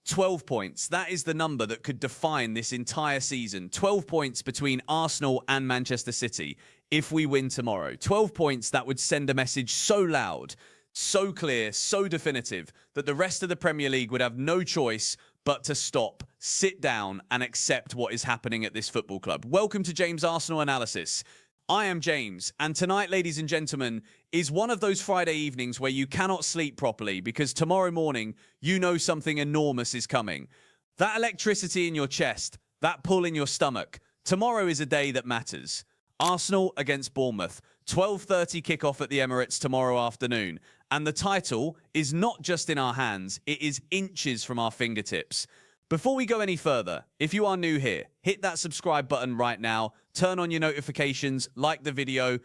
12 points. That is the number that could define this entire season. 12 points between Arsenal and Manchester City if we win tomorrow. 12 points that would send a message so loud, so clear, so definitive that the rest of the Premier League would have no choice but to stop, sit down and accept what is happening at this football club. Welcome to James Arsenal Analysis. I am James, and tonight, ladies and gentlemen, is one of those Friday evenings where you cannot sleep properly because tomorrow morning you know something enormous is coming. That electricity in your chest, that pull in your stomach. Tomorrow is a day that matters. Arsenal against Bournemouth, 12:30 kickoff at the Emirates tomorrow afternoon. And the title is not just in our hands, it is inches from our fingertips. Before we go any further, if you are new here, hit that subscribe button right now, turn on your notifications, like the video,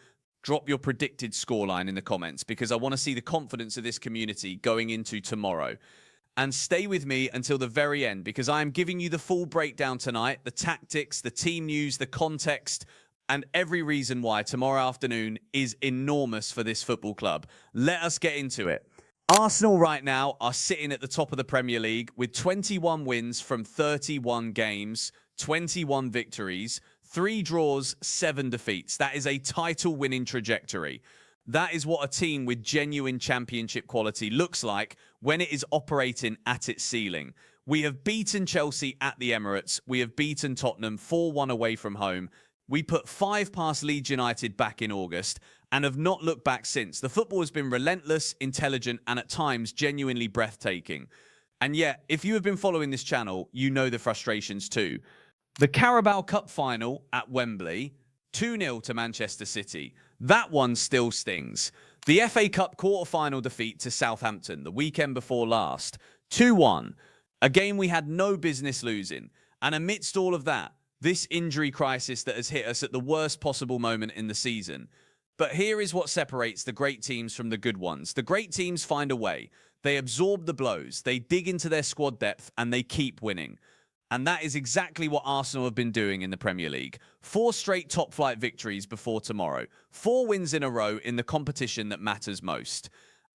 drop your predicted scoreline in the comments because I want to see the confidence of this community going into tomorrow. And stay with me until the very end because I am giving you the full breakdown tonight, the tactics, the team news, the context, and every reason why tomorrow afternoon is enormous for this football club. Let us get into it. Arsenal right now are sitting at the top of the Premier League with 21 wins from 31 games, 21 victories, 3 draws, 7 defeats. That is a title-winning trajectory. That is what a team with genuine championship quality looks like when it is operating at its ceiling. We have beaten Chelsea at the Emirates. We have beaten Tottenham 4-1 away from home. We put 5 past Leeds United back in August and have not looked back since. The football has been relentless, intelligent, and at times genuinely breathtaking. And yet, if you have been following this channel, you know the frustrations too. The Carabao Cup final at Wembley, 2-0 to Manchester City. That one still stings. The FA Cup quarter-final defeat to Southampton the weekend before last, 2-1. A game we had no business losing. And amidst all of that, this injury crisis that has hit us at the worst possible moment in the season. But here is what separates the great teams from the good ones. The great teams find a way. They absorb the blows, they dig into their squad depth, and they keep winning. And that is exactly what Arsenal have been doing in the Premier League. 4 straight top-flight victories before tomorrow. 4 wins in a row in the competition that matters most.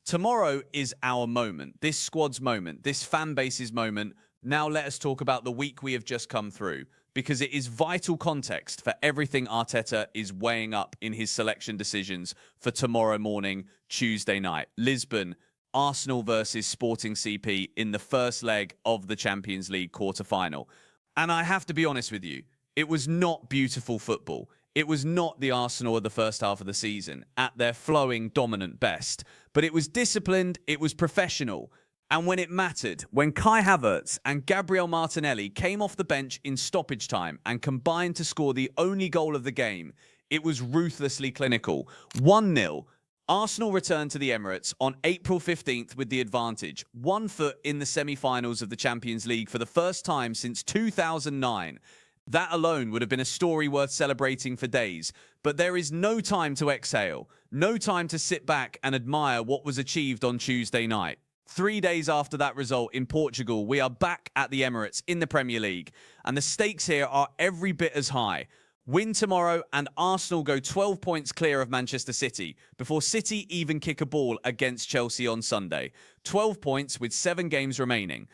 Tomorrow is our moment, this squad's moment, this fan base's moment. Now let us talk about the week we have just come through, because it is vital context for everything Arteta is weighing up in his selection decisions for tomorrow morning, Tuesday night. Lisbon, Arsenal versus Sporting CP in the first leg of the Champions League quarter-final. And I have to be honest with you, it was not beautiful football. It was not the Arsenal of the first half of the season at their flowing, dominant best. But it was disciplined, it was professional. And when it mattered, when Kai Havertz and Gabriel Martinelli came off the bench in stoppage time and combined to score the only goal of the game, it was ruthlessly clinical. 1-0. Arsenal returned to the Emirates on April 15th with the advantage. 1 foot in the semi-finals of the Champions League for the first time since 2009. That alone would have been a story worth celebrating for days. But there is no time to exhale. No time to sit back and admire what was achieved on Tuesday night. 3 days after that result in Portugal, we are back at the Emirates in the Premier League. And the stakes here are every bit as high. Win tomorrow and Arsenal go 12 points clear of Manchester City before City even kick a ball against Chelsea on Sunday. 12 points with 7 games remaining.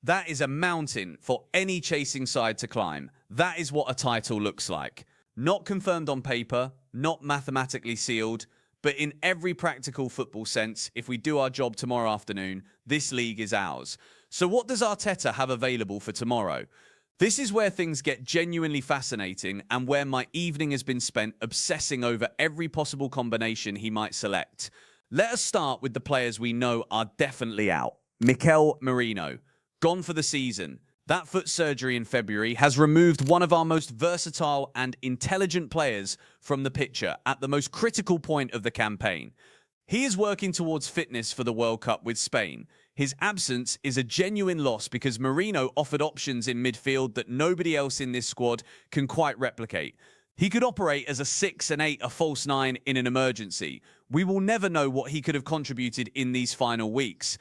That is a mountain for any chasing side to climb. That is what a title looks like. Not confirmed on paper, not mathematically sealed, but in every practical football sense, if we do our job tomorrow afternoon, this league is ours. So what does Arteta have available for tomorrow? This is where things get genuinely fascinating and where my evening has been spent obsessing over every possible combination he might select. Let us start with the players we know are definitely out. Mikel Merino, gone for the season. That foot surgery in February has removed one of our most versatile and intelligent players from the picture at the most critical point of the campaign. He is working towards fitness for the World Cup with Spain. His absence is a genuine loss because Merino offered options in midfield that nobody else in this squad can quite replicate. He could operate as a 6 and 8, a false 9 in an emergency. We will never know what he could have contributed in these final weeks.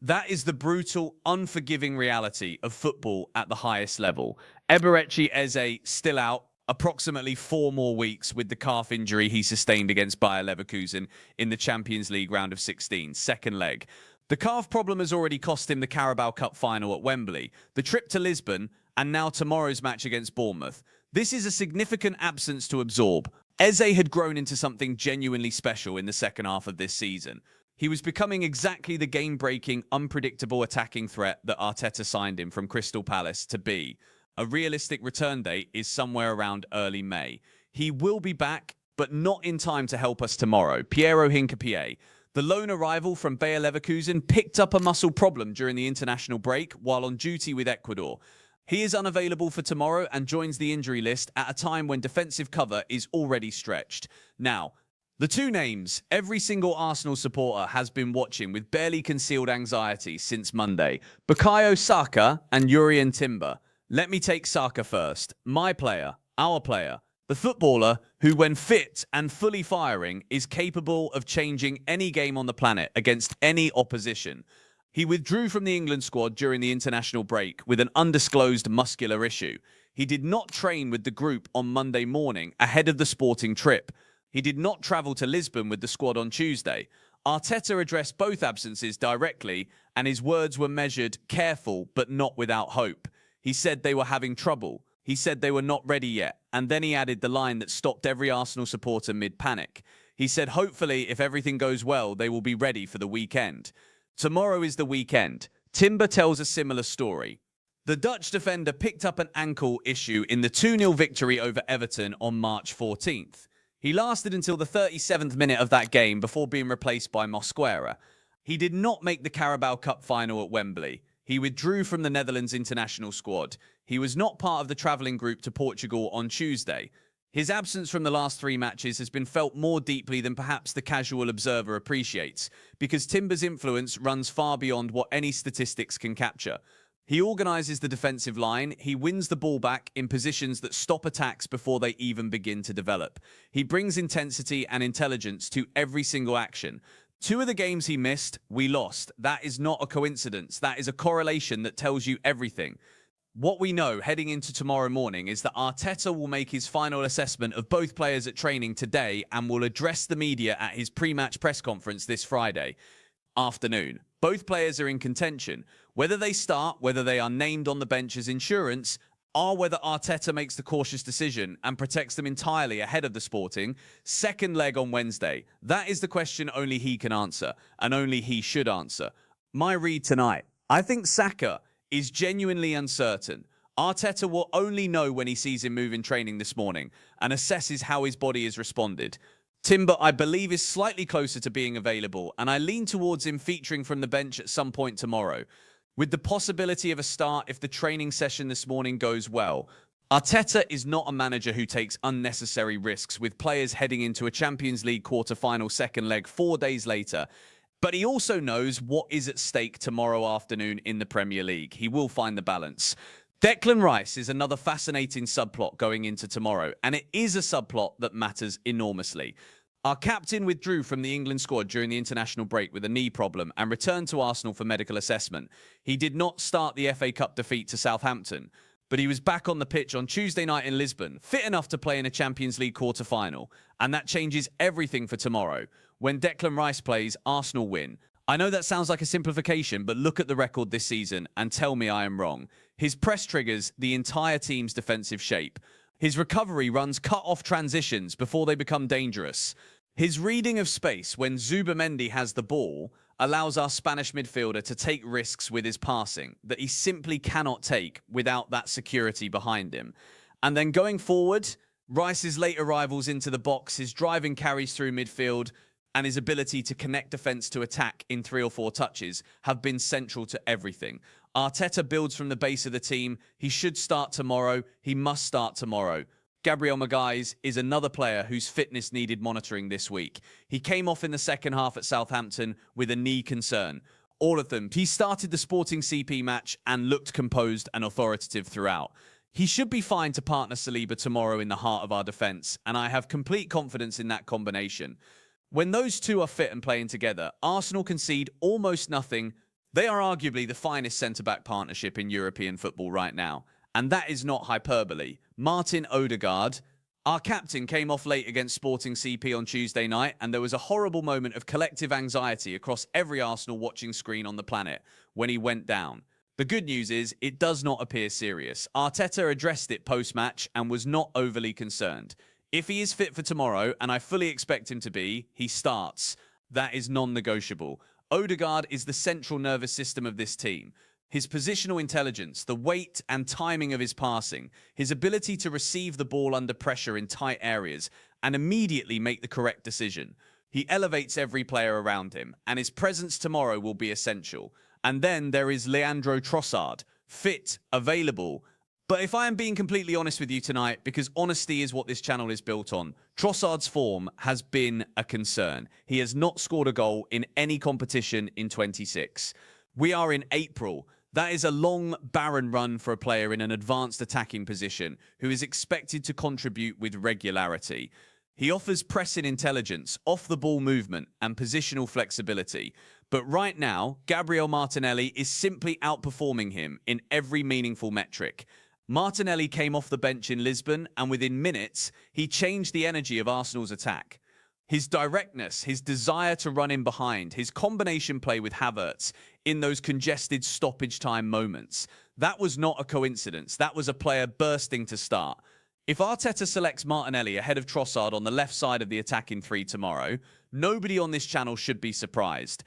That is the brutal, unforgiving reality of football at the highest level. Eberechi Eze still out, approximately 4 more weeks with the calf injury he sustained against Bayer Leverkusen in the Champions League round of 16, second leg. The calf problem has already cost him the Carabao Cup final at Wembley, the trip to Lisbon, and now tomorrow's match against Bournemouth. This is a significant absence to absorb. Eze had grown into something genuinely special in the second half of this season. He was becoming exactly the game-breaking, unpredictable attacking threat that Arteta signed him from Crystal Palace to be. A realistic return date is somewhere around early May. He will be back, but not in time to help us tomorrow. Piero Hincapié, the lone arrival from Bayer Leverkusen, picked up a muscle problem during the international break while on duty with Ecuador. He is unavailable for tomorrow and joins the injury list at a time when defensive cover is already stretched. Now, the two names every single Arsenal supporter has been watching with barely concealed anxiety since Monday: Bukayo Saka and Jurrien Timber. Let me take Saka first. My player, our player, the footballer who, when fit and fully firing, is capable of changing any game on the planet against any opposition. He withdrew from the England squad during the international break with an undisclosed muscular issue. He did not train with the group on Monday morning ahead of the Sporting trip. He did not travel to Lisbon with the squad on Tuesday. Arteta addressed both absences directly, and his words were measured, careful, but not without hope. He said they were having trouble. He said they were not ready yet, and then he added the line that stopped every Arsenal supporter mid-panic. He said, hopefully, if everything goes well, they will be ready for the weekend. Tomorrow is the weekend. Timber tells a similar story. The Dutch defender picked up an ankle issue in the 2-0 victory over Everton on March 14th. He lasted until the 37th minute of that game before being replaced by Mosquera. He did not make the Carabao Cup final at Wembley. He withdrew from the Netherlands international squad. He was not part of the travelling group to Portugal on Tuesday. His absence from the last 3 matches has been felt more deeply than perhaps the casual observer appreciates, because Timber's influence runs far beyond what any statistics can capture. He organises the defensive line, he wins the ball back in positions that stop attacks before they even begin to develop. He brings intensity and intelligence to every single action. 2 of the games he missed, we lost. That is not a coincidence. That is a correlation that tells you everything. What we know heading into tomorrow morning is that Arteta will make his final assessment of both players at training today and will address the media at his pre-match press conference this Friday afternoon. Both players are in contention. Whether they start, whether they are named on the bench as insurance, or whether Arteta makes the cautious decision and protects them entirely ahead of the Sporting second leg on Wednesday. That is the question only he can answer, and only he should answer. My read tonight: I think Saka is genuinely uncertain. Arteta will only know when he sees him move in training this morning and assesses how his body has responded. Timber, I believe, is slightly closer to being available, and I lean towards him featuring from the bench at some point tomorrow, with the possibility of a start if the training session this morning goes well. Arteta is not a manager who takes unnecessary risks with players heading into a Champions League quarter-final second leg 4 days later. But he also knows what is at stake tomorrow afternoon in the Premier League. He will find the balance. Declan Rice is another fascinating subplot going into tomorrow, and it is a subplot that matters enormously. Our captain withdrew from the England squad during the international break with a knee problem and returned to Arsenal for medical assessment. He did not start the FA Cup defeat to Southampton, but he was back on the pitch on Tuesday night in Lisbon, fit enough to play in a Champions League quarter-final, and that changes everything for tomorrow. When Declan Rice plays, Arsenal win. I know that sounds like a simplification, but look at the record this season and tell me I am wrong. His press triggers the entire team's defensive shape. His recovery runs cut-off transitions before they become dangerous. His reading of space when Zubimendi has the ball allows our Spanish midfielder to take risks with his passing that he simply cannot take without that security behind him. And then going forward, Rice's late arrivals into the box, his driving carries through midfield, and his ability to connect defence to attack in 3 or 4 touches have been central to everything. Arteta builds from the base of the team. He should start tomorrow. He must start tomorrow. Gabriel Magalhaes is another player whose fitness needed monitoring this week. He came off in the second half at Southampton with a knee concern. All of them. He started the Sporting CP match and looked composed and authoritative throughout. He should be fine to partner Saliba tomorrow in the heart of our defence, and I have complete confidence in that combination. When those two are fit and playing together, Arsenal concede almost nothing. They are arguably the finest centre-back partnership in European football right now. And that is not hyperbole. Martin Odegaard, Our captain came off late against Sporting CP on Tuesday night, and there was a horrible moment of collective anxiety across every Arsenal watching screen on the planet when he went down. The good news is, it does not appear serious. Arteta addressed it post-match and was not overly concerned. If he is fit for tomorrow, and I fully expect him to be, he starts. That is non-negotiable. Odegaard is the central nervous system of this team. His positional intelligence, the weight and timing of his passing, his ability to receive the ball under pressure in tight areas and immediately make the correct decision. He elevates every player around him, and his presence tomorrow will be essential. And then there is Leandro Trossard, fit, available. But if I am being completely honest with you tonight, because honesty is what this channel is built on, Trossard's form has been a concern. He has not scored a goal in any competition in 26. We are in April. That is a long, barren run for a player in an advanced attacking position who is expected to contribute with regularity. He offers pressing intelligence, off-the-ball movement, and positional flexibility. But right now, Gabriel Martinelli is simply outperforming him in every meaningful metric. Martinelli came off the bench in Lisbon, and within minutes, he changed the energy of Arsenal's attack. His directness, his desire to run in behind, his combination play with Havertz in those congested stoppage time moments, that was not a coincidence. That was a player bursting to start. If Arteta selects Martinelli ahead of Trossard on the left side of the attacking three tomorrow, nobody on this channel should be surprised.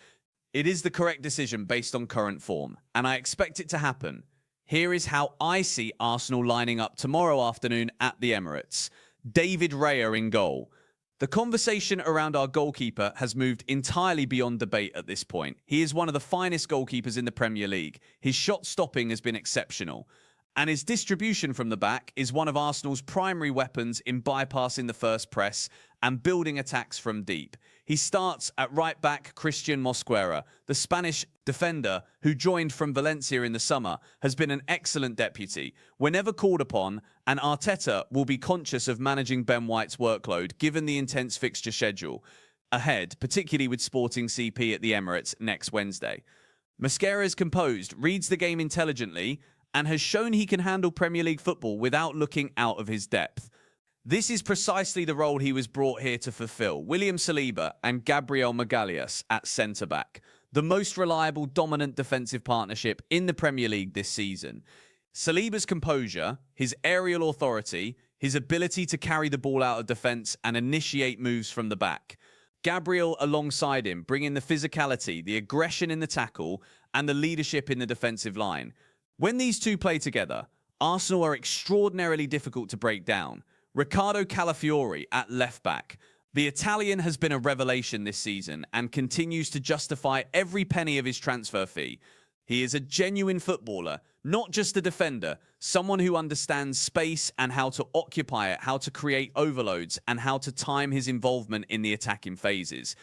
It is the correct decision based on current form, and I expect it to happen. Here is how I see Arsenal lining up tomorrow afternoon at the Emirates. David Raya in goal. The conversation around our goalkeeper has moved entirely beyond debate at this point. He is one of the finest goalkeepers in the Premier League. His shot stopping has been exceptional. And his distribution from the back is one of Arsenal's primary weapons in bypassing the first press and building attacks from deep. He starts at right back Christian Mosquera. The Spanish defender, who joined from Valencia in the summer, has been an excellent deputy. Whenever called upon, and Arteta will be conscious of managing Ben White's workload given the intense fixture schedule ahead, particularly with Sporting CP at the Emirates next Wednesday. Mosquera is composed, reads the game intelligently, and has shown he can handle Premier League football without looking out of his depth. This is precisely the role he was brought here to fulfill. William Saliba and Gabriel Magalhaes at centre-back. The most reliable, dominant defensive partnership in the Premier League this season. Saliba's composure, his aerial authority, his ability to carry the ball out of defence and initiate moves from the back. Gabriel alongside him, bringing the physicality, the aggression in the tackle, and the leadership in the defensive line. When these two play together, Arsenal are extraordinarily difficult to break down. Riccardo Calafiori at left-back. The Italian has been a revelation this season and continues to justify every penny of his transfer fee. He is a genuine footballer, not just a defender, someone who understands space and how to occupy it, how to create overloads, and how to time his involvement in the attacking phases.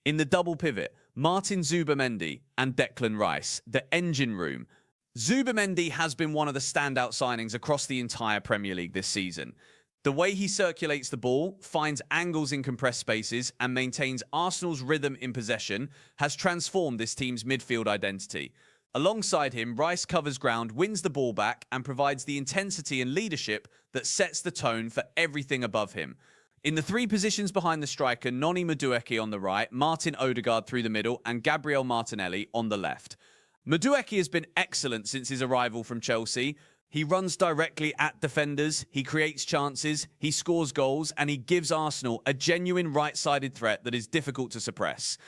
In the double pivot, Martin Zubimendi and Declan Rice, the engine room. Zubimendi has been one of the standout signings across the entire Premier League this season. The way he circulates the ball, finds angles in compressed spaces, and maintains Arsenal's rhythm in possession has transformed this team's midfield identity. Alongside him, Rice covers ground, wins the ball back, and provides the intensity and leadership that sets the tone for everything above him. In the three positions behind the striker, Noni Madueke on the right, Martin Odegaard through the middle, and Gabriel Martinelli on the left. Madueke has been excellent since his arrival from Chelsea. He runs directly at defenders, he creates chances, he scores goals, and he gives Arsenal a genuine right-sided threat that is difficult to suppress.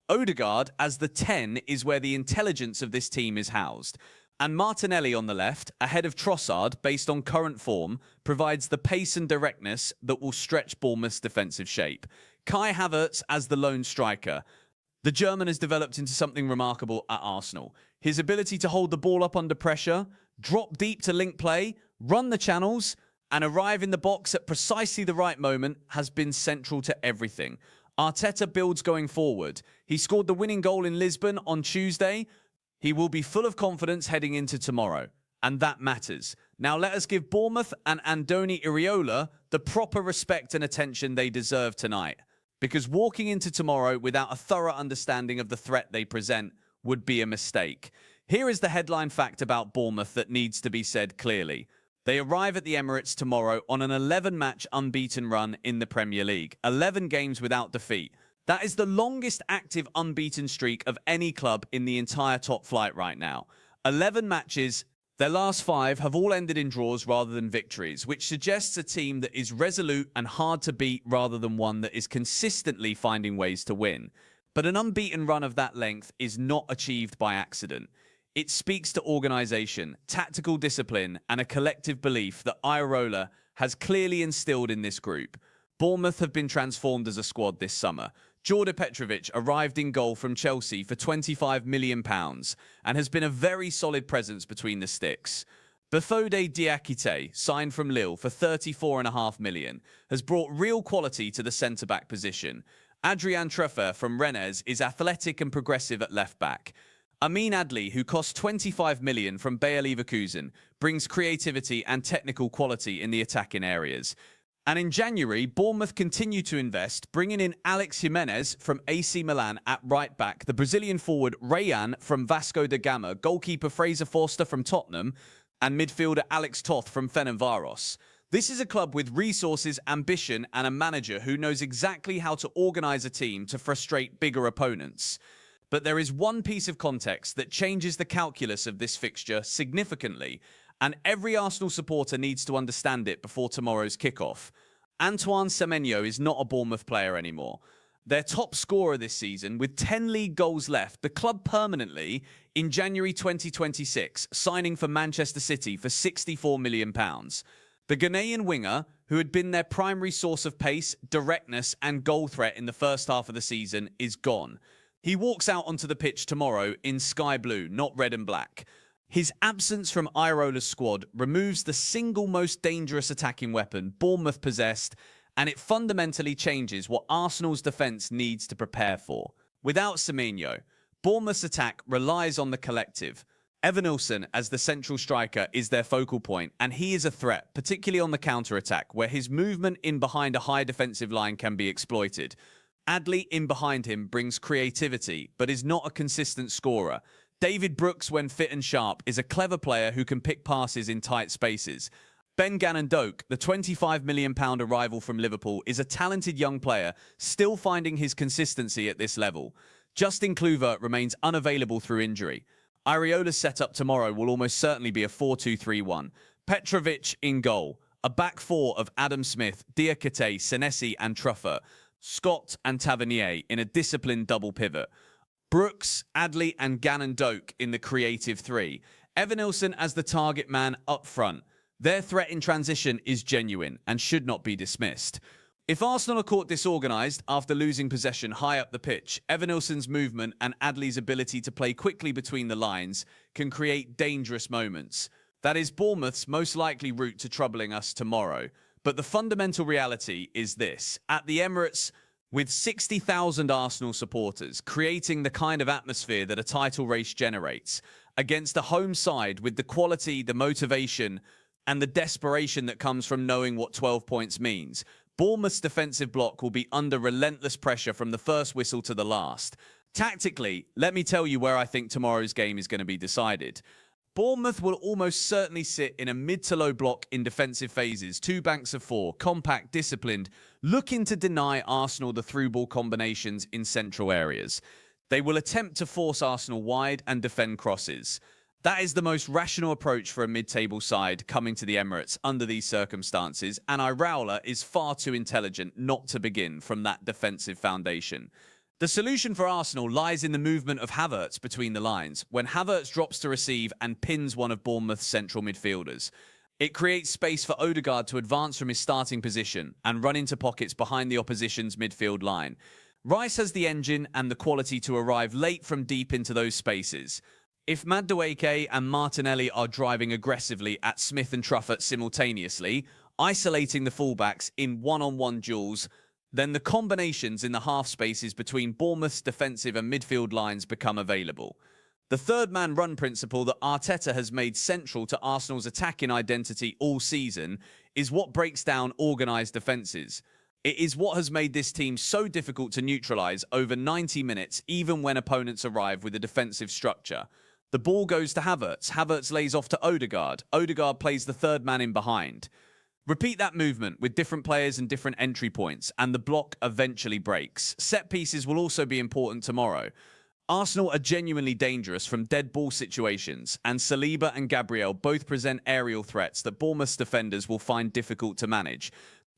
Odegaard, as the 10, is where the intelligence of this team is housed. And Martinelli on the left, ahead of Trossard, based on current form, provides the pace and directness that will stretch Bournemouth's defensive shape. Kai Havertz as the lone striker. The German has developed into something remarkable at Arsenal. His ability to hold the ball up under pressure, drop deep to link play, run the channels, and arrive in the box at precisely the right moment has been central to everything. Arteta builds going forward. He scored the winning goal in Lisbon on Tuesday. He will be full of confidence heading into tomorrow, and that matters. Now let us give Bournemouth and Andoni Iraola the proper respect and attention they deserve tonight, because walking into tomorrow without a thorough understanding of the threat they present would be a mistake. Here is the headline fact about Bournemouth that needs to be said clearly. They arrive at the Emirates tomorrow on an 11-match unbeaten run in the Premier League, 11 games without defeat. That is the longest active unbeaten streak of any club in the entire top flight right now. 11 matches, their last 5 have all ended in draws rather than victories, which suggests a team that is resolute and hard to beat rather than one that is consistently finding ways to win. But an unbeaten run of that length is not achieved by accident. It speaks to organisation, tactical discipline, and a collective belief that Iraola has clearly instilled in this group. Bournemouth have been transformed as a squad this summer. Jordan Petrovic arrived in goal from Chelsea for £25 million and has been a very solid presence between the sticks. Bafode Diakite, signed from Lille for £34.5 million, has brought real quality to the centre-back position. Adrian Treffer from Rennes is athletic and progressive at left-back. Amin Adli, who cost £25 million from Bayer Leverkusen, brings creativity and technical quality in the attacking areas. And in January, Bournemouth continue to invest, bringing in Alex Jimenez from AC Milan at right back, the Brazilian forward Rayan from Vasco da Gama, goalkeeper Fraser Forster from Tottenham, and midfielder Alex Toth from Ferencváros. This is a club with resources, ambition, and a manager who knows exactly how to organise a team to frustrate bigger opponents. But there is one piece of context that changes the calculus of this fixture significantly, and every Arsenal supporter needs to understand it before tomorrow's kickoff. Antoine Semenyo is not a Bournemouth player anymore. Their top scorer this season, with 10 league goals left, the club permanently in January 2026, signing for Manchester City for £64 million. The Ghanaian winger, who had been their primary source of pace, directness, and goal threat in the first half of the season, is gone. He walks out onto the pitch tomorrow in sky blue, not red and black. His absence from Iraola's squad removes the single most dangerous attacking weapon Bournemouth possessed, and it fundamentally changes what Arsenal's defence needs to prepare for. Without Semenyo, Bournemouth's attack relies on the collective. Evanilson, as the central striker, is their focal point, and he is a threat, particularly on the counter-attack, where his movement in behind a high defensive line can be exploited. Adli in behind him brings creativity, but is not a consistent scorer. David Brooks, when fit and sharp, is a clever player who can pick passes in tight spaces. Ben Gannon-Doak, the £25 million arrival from Liverpool, is a talented young player, still finding his consistency at this level. Justin Kluivert remains unavailable through injury. Iraola's setup tomorrow will almost certainly be a 4-2-3-1. Petrovic in goal. A back four of Adam Smith, Diakite, Senesi and Truffer. Scott and Tavernier in a disciplined double pivot. Brooks, Adli and Gannon-Doak in the creative three. Evanilson as the target man up front. Their threat in transition is genuine and should not be dismissed. If Arsenal are caught disorganised after losing possession high up the pitch, Evanilson's movement and Adli's ability to play quickly between the lines can create dangerous moments. That is Bournemouth's most likely route to troubling us tomorrow. But the fundamental reality is this. At the Emirates, with 60,000 Arsenal supporters, creating the kind of atmosphere that a title race generates, against a home side with the quality, the motivation, and the desperation that comes from knowing what 12 points means, Bournemouth's defensive block will be under relentless pressure from the first whistle to the last. Tactically, let me tell you where I think tomorrow's game is going to be decided. Bournemouth will almost certainly sit in a mid to low block in defensive phases, 2 banks of 4, compact, disciplined, looking to deny Arsenal the through ball combinations in central areas. They will attempt to force Arsenal wide and defend crosses. That is the most rational approach for a mid-table side coming to the Emirates under these circumstances, and Iraola is far too intelligent not to begin from that defensive foundation. The solution for Arsenal lies in the movement of Havertz between the lines, when Havertz drops to receive and pins one of Bournemouth's central midfielders. It creates space for Odegaard to advance from his starting position and run into pockets behind the opposition's midfield line. Rice has the engine and the quality to arrive late from deep into those spaces. If Madueke and Martinelli are driving aggressively at Smith and Truffert simultaneously, isolating the fullbacks in one-on-one duels, then the combinations in the half spaces between Bournemouth's defensive and midfield lines become available. The third-man run principle that Arteta has made central to Arsenal's attacking identity all season is what breaks down organised defences. It is what has made this team so difficult to neutralise over 90 minutes, even when opponents arrive with a defensive structure. The ball goes to Havertz. Havertz lays off to Odegaard. Odegaard plays the third man in behind. Repeat that movement with different players and different entry points, and the block eventually breaks. Set pieces will also be important tomorrow. Arsenal are genuinely dangerous from dead ball situations, and Saliba and Gabriel both present aerial threats that Bournemouth's defenders will find difficult to manage.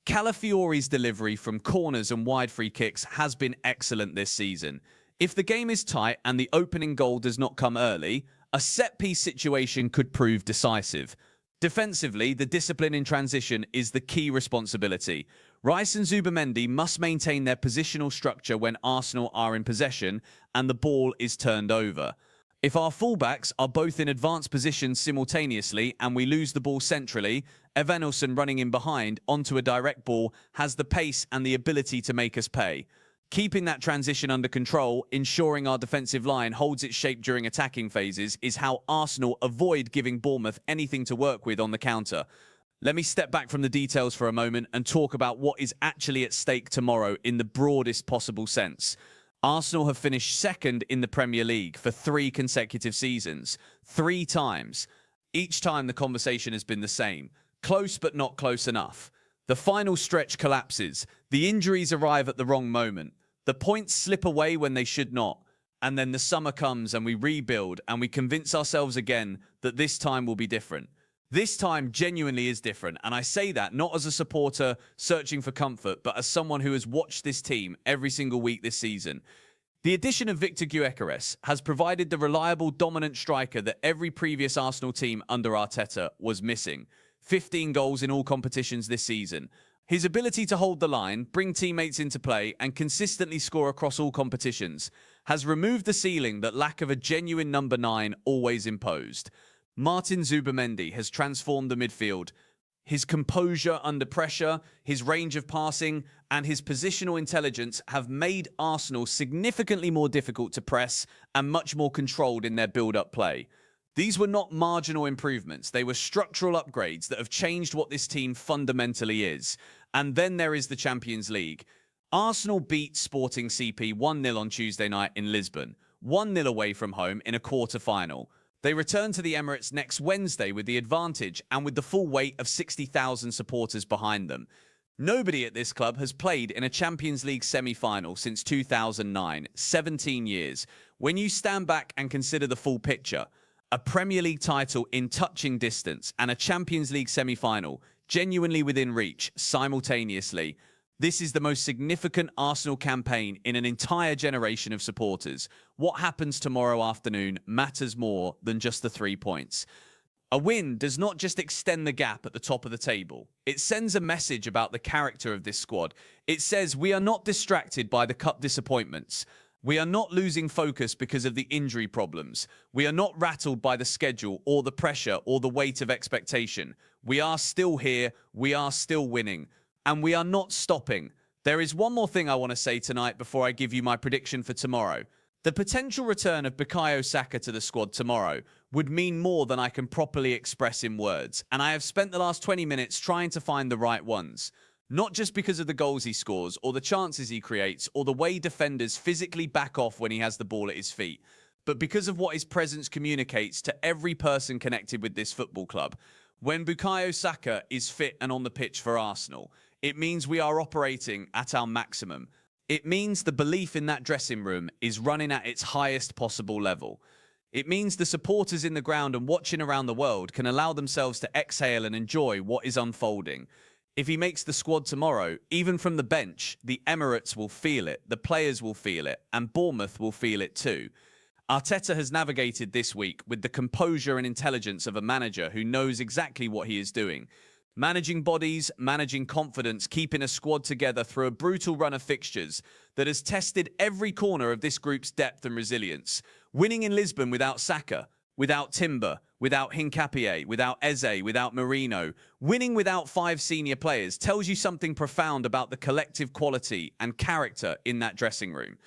Calafiori's delivery from corners and wide free kicks has been excellent this season. If the game is tight and the opening goal does not come early, a set-piece situation could prove decisive. Defensively, the discipline in transition is the key responsibility. Rice and Zubimendi must maintain their positional structure when Arsenal are in possession and the ball is turned over. If our fullbacks are both in advanced positions simultaneously and we lose the ball centrally, Evanilson running in behind onto a direct ball has the pace and the ability to make us pay. Keeping that transition under control, ensuring our defensive line holds its shape during attacking phases, is how Arsenal avoid giving Bournemouth anything to work with on the counter. Let me step back from the details for a moment and talk about what is actually at stake tomorrow in the broadest possible sense. Arsenal have finished second in the Premier League for 3 consecutive seasons. 3 times. Each time the conversation has been the same. Close but not close enough. The final stretch collapses. The injuries arrive at the wrong moment. The points slip away when they should not. And then the summer comes and we rebuild and we convince ourselves again that this time will be different. This time genuinely is different. And I say that not as a supporter searching for comfort, but as someone who has watched this team every single week this season. The addition of Victor Gyökeres has provided the reliable, dominant striker that every previous Arsenal team under Arteta was missing. 15 goals in all competitions this season. His ability to hold the line, bring teammates into play, and consistently score across all competitions has removed the ceiling that lack of a genuine number 9 always imposed. Martin Zubimendi has transformed the midfield. His composure under pressure, his range of passing, and his positional intelligence have made Arsenal significantly more difficult to press and much more controlled in their build-up play. These were not marginal improvements. They were structural upgrades that have changed what this team fundamentally is. And then there is the Champions League. Arsenal beat Sporting CP 1-0 on Tuesday night in Lisbon, 1-0 away from home in a quarter-final. They return to the Emirates next Wednesday with the advantage and with the full weight of 60,000 supporters behind them. Nobody at this club has played in a Champions League semi-final since 2009, 17 years. When you stand back and consider the full picture, a Premier League title in touching distance and a Champions League semi-final genuinely within reach simultaneously. This is the most significant Arsenal campaign in an entire generation of supporters. What happens tomorrow afternoon matters more than just the 3 points. A win does not just extend the gap at the top of the table. It sends a message about the character of this squad. It says we are not distracted by the cup disappointments. We are not losing focus because of the injury problems. We are not rattled by the schedule or the pressure or the weight of expectation. We are still here. We are still winning. And we are not stopping. There is one more thing I want to say tonight before I give you my prediction for tomorrow. The potential return of Bukayo Saka to the squad tomorrow would mean more than I can properly express in words. And I have spent the last 20 minutes trying to find the right ones. Not just because of the goals he scores, or the chances he creates, or the way defenders physically back off when he has the ball at his feet, but because of what his presence communicates to every person connected with this football club. When Bukayo Saka is fit and on the pitch for Arsenal, it means we are operating at our maximum. It means the belief in that dressing room is running at its highest possible level. It means the supporters in the ground and watching around the world can allow themselves to exhale and enjoy what is unfolding. If he makes the squad tomorrow, even from the bench, the Emirates will feel it, the players will feel it, and Bournemouth will feel it too. Arteta has navigated this week with the composure and intelligence of a manager who knows exactly what he is doing. Managing bodies, managing confidence, keeping a squad together through a brutal run of fixtures that has tested every corner of this group's depth and resilience. Winning in Lisbon without Saka, without Timber, without Hincapié, without Eze, without Marino, winning without 5 senior players tells you something profound about the collective quality and character in that dressing room.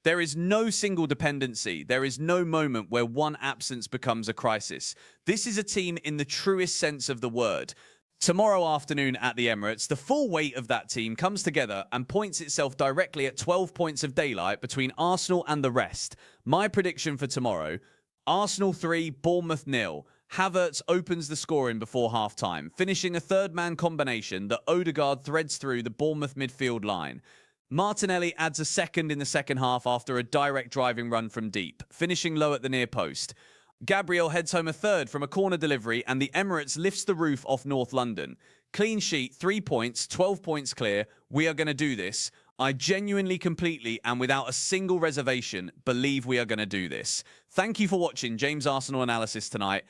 There is no single dependency. There is no moment where one absence becomes a crisis. This is a team in the truest sense of the word. Tomorrow afternoon at the Emirates, the full weight of that team comes together and points itself directly at 12 points of daylight between Arsenal and the rest. My prediction for tomorrow: Arsenal 3, Bournemouth 0. Havertz opens the scoring before half-time, finishing a third-man combination that Odegaard threads through the Bournemouth midfield line. Martinelli adds a second in the second half after a direct driving run from deep, finishing low at the near post. Gabriel heads home a third from a corner delivery, and the Emirates lifts the roof off North London. Clean sheet, 3 points, 12 points clear. We are going to do this. I genuinely, completely, and without a single reservation, believe we are going to do this. Thank you for watching James Arsenal Analysis tonight.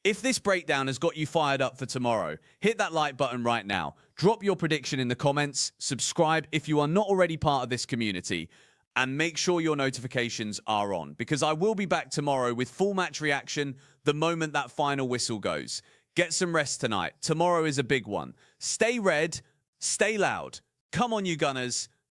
If this breakdown has got you fired up for tomorrow, hit that like button right now. Drop your prediction in the comments, subscribe if you are not already part of this community, and make sure your notifications are on, because I will be back tomorrow with full match reaction the moment that final whistle goes. Get some rest tonight. Tomorrow is a big one. Stay red, stay loud. Come on, you Gunners.